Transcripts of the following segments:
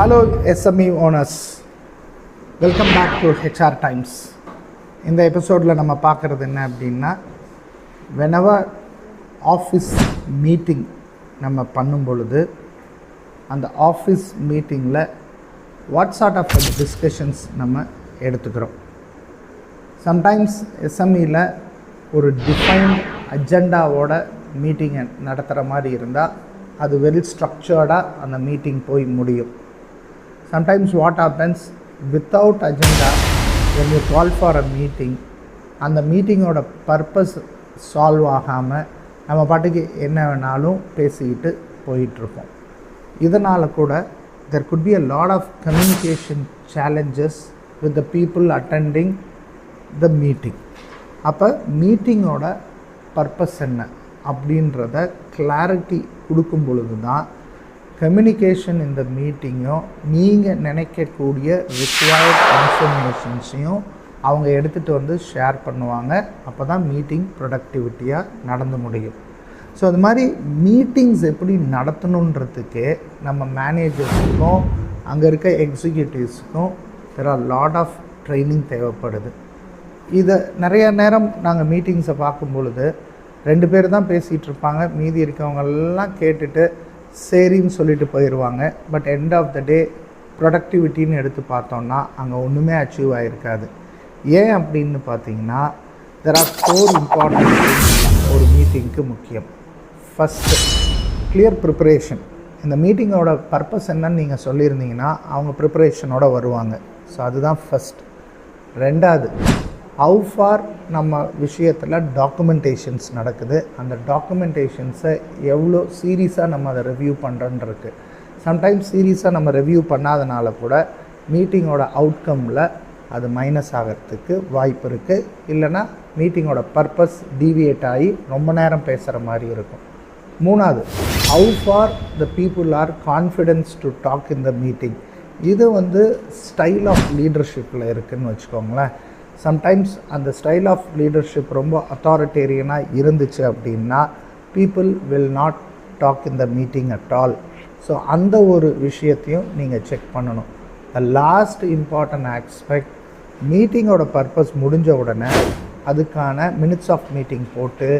Hello SME owners, welcome back to HR Times. இந்த எபிசோடில் நம்ம பார்க்குறது என்ன அப்படின்னா, whenever ஆஃபீஸ் மீட்டிங் நம்ம பண்ணும் பொழுது அந்த ஆஃபீஸ் மீட்டிங்கில் வாட் சார்ட் ஆஃப் டிஸ்கஷன்ஸ் நம்ம எடுத்துக்கிறோம். சம்டைம்ஸ் எஸ்எம்இயில் ஒரு டிஃபைன்ட் அஜெண்டாவோட மீட்டிங்கை நடத்துகிற மாதிரி இருந்தால் அது வெல் ஸ்ட்ரக்சர்டாக அந்த மீட்டிங் போய் முடியும். Sometimes what happens, without agenda, when you call for a meeting, அந்த மீட்டிங்கோட பர்பஸ் சால்வ் ஆகாமல் நம்ம பாட்டுக்கு என்ன வேணாலும் பேசிக்கிட்டு போயிட்டுருப்போம். இதனால் கூட there could be a lot of communication challenges with the people attending the meeting. அப்போ மீட்டிங்கோட பர்பஸ் என்ன அப்படின்றத கிளாரிட்டி கொடுக்கும் பொழுது தான் கம்யூனிகேஷன் இந்த மீட்டிங்கும் நீங்கள் நினைக்கக்கூடிய ரிக்வயர்ட் இன்ஃபர்மேஷன்ஸையும் அவங்க எடுத்துகிட்டு வந்து ஷேர் பண்ணுவாங்க. அப்போ தான் மீட்டிங் ப்ரொடக்டிவிட்டியாக நடந்து முடியும். ஸோ அது மாதிரி மீட்டிங்ஸ் எப்படி நடத்தணுன்றதுக்கே நம்ம மேனேஜர்ஸுக்கும் அங்கே இருக்க எக்ஸிக்யூட்டிவ்ஸுக்கும் there are lot of training தேவைப்படுது. இதை நிறைய நேரம் நாங்கள் மீட்டிங்ஸை பார்க்கும் பொழுது 2 பேர் தான் பேசிகிட்டு இருப்பாங்க, மீதி இருக்கவங்கெல்லாம் கேட்டுட்டு சரின்னு சொல்லிட்டு போயிடுவாங்க. பட் எண்ட் ஆஃப் த டே ப்ரொடக்டிவிட்டின்னு எடுத்து பார்த்தோன்னா அங்கே ஒன்றுமே அச்சீவ் ஆகிருக்காது. ஏன் அப்படின்னு பார்த்தீங்கன்னா, தெர் ஆர் 4 இம்பார்ட்டன்ட் திங்ஸ் ஒரு மீட்டிங்க்கு முக்கியம். First, clear preparation. இந்த மீட்டிங்கோட பர்பஸ் என்னன்னு நீங்கள் சொல்லியிருந்தீங்கன்னா அவங்க ப்ரிப்பரேஷனோட வருவாங்க. ஸோ அதுதான் ஃபஸ்ட். 2வது, ஹவு ஃபார் நம்ம விஷயத்தில் டாக்குமெண்டேஷன்ஸ் நடக்குது, அந்த டாக்குமெண்டேஷன்ஸை எவ்வளோ சீரியஸாக நம்ம அதை ரிவ்யூ பண்ணுறோன்ருக்கு. சம்டைம்ஸ் சீரியஸாக நம்ம ரிவ்யூ பண்ணாதனால கூட மீட்டிங்கோட அவுட்கமில் அது மைனஸ் ஆகிறதுக்கு வாய்ப்பு இருக்குது. இல்லைனா மீட்டிங்கோட பர்பஸ் டீவியேட் ஆகி ரொம்ப நேரம் பேசுகிற மாதிரி இருக்கும். 3வது, how far the people are confidence to talk in the meeting. இது ஸ்டைல் ஆஃப் லீடர்ஷிப்பில் இருக்குதுன்னு வச்சுக்கோங்களேன். சம்டைம்ஸ் அந்த ஸ்டைல் ஆஃப் லீடர்ஷிப் ரொம்ப அத்தாரிட்டேரியனாக இருந்துச்சு அப்படின்னா people will not talk in the meeting at all. So அந்த ஒரு விஷயத்தையும் நீங்கள் செக் பண்ணணும். த லாஸ்ட் இம்பார்ட்டன்ட் ஆஸ்பெக்ட், மீட்டிங்கோட பர்பஸ் முடிஞ்ச உடனே அதுக்கான மினிட்ஸ் ஆஃப் மீட்டிங் போட்டு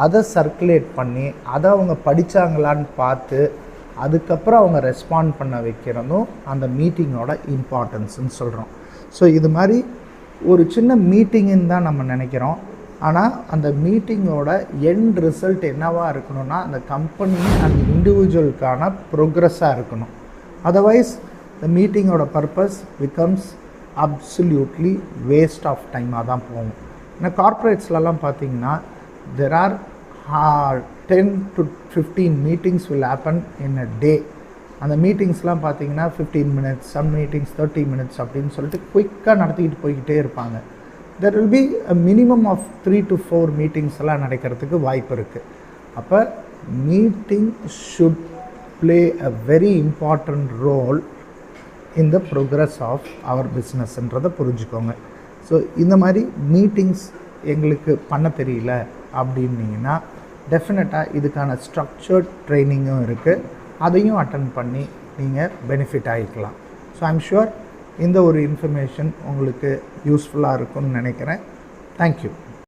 அதை சர்க்குலேட் பண்ணி அதை அவங்க படித்தாங்களான்னு பார்த்து அதுக்கப்புறம் அவங்க ரெஸ்பாண்ட் பண்ண வைக்கிறதும் அந்த மீட்டிங்கோட இம்பார்ட்டன்ஸ்ன்னு சொல்கிறோம். ஸோ இது மாதிரி ஒரு சின்ன மீட்டிங்குன்னு தான் நம்ம நினைக்கிறோம். ஆனால் அந்த மீட்டிங்கோட எண்ட் ரிசல்ட் என்னவாக இருக்கணும்னா அந்த கம்பெனி அந்த இண்டிவிஜுவலுக்கான ப்ரோக்ரஸாக இருக்கணும். அதர்வைஸ் இந்த மீட்டிங்கோட purpose becomes absolutely waste of டைமாக தான் போகும். ஏன்னா கார்ப்பரேட்ஸ்லலாம் பார்த்திங்கன்னா there are 10 to 15 meetings will happen in a day. அந்த மீட்டிங்ஸ்லாம் பார்த்திங்கன்னா 15 மினிட்ஸ், சம் மீட்டிங்ஸ் 30 மினிட்ஸ் அப்படின்னு சொல்லிட்டு குயிக்காக நடத்திக்கிட்டு போய்கிட்டே இருப்பாங்க. There will be a minimum of 3 to 4 meetings எல்லாம் நடக்கிறதுக்கு வாய்ப்பு இருக்குது. அப்போ meeting should play a very important role in the progress of our பிஸ்னஸ்ன்றதை புரிஞ்சுக்கோங்க. ஸோ இந்த மாதிரி மீட்டிங்ஸ் எங்களுக்கு பண்ண தெரியல அப்படின்னீங்கன்னா டெஃபினட்டாக இதுக்கான ஸ்ட்ரக்சர்ட் ட்ரைனிங்கும் இருக்குது. அதையும் அட்டன் பண்ணி நீங்கள் பெனிஃபிட் ஆகிக்கலாம். ஸோ ஐம் ஷுர் இந்த ஒரு இன்ஃபர்மேஷன் உங்களுக்கு யூஸ்ஃபுல்லாக இருக்கும்னு நினைக்கிறேன். தேங்க்யூ.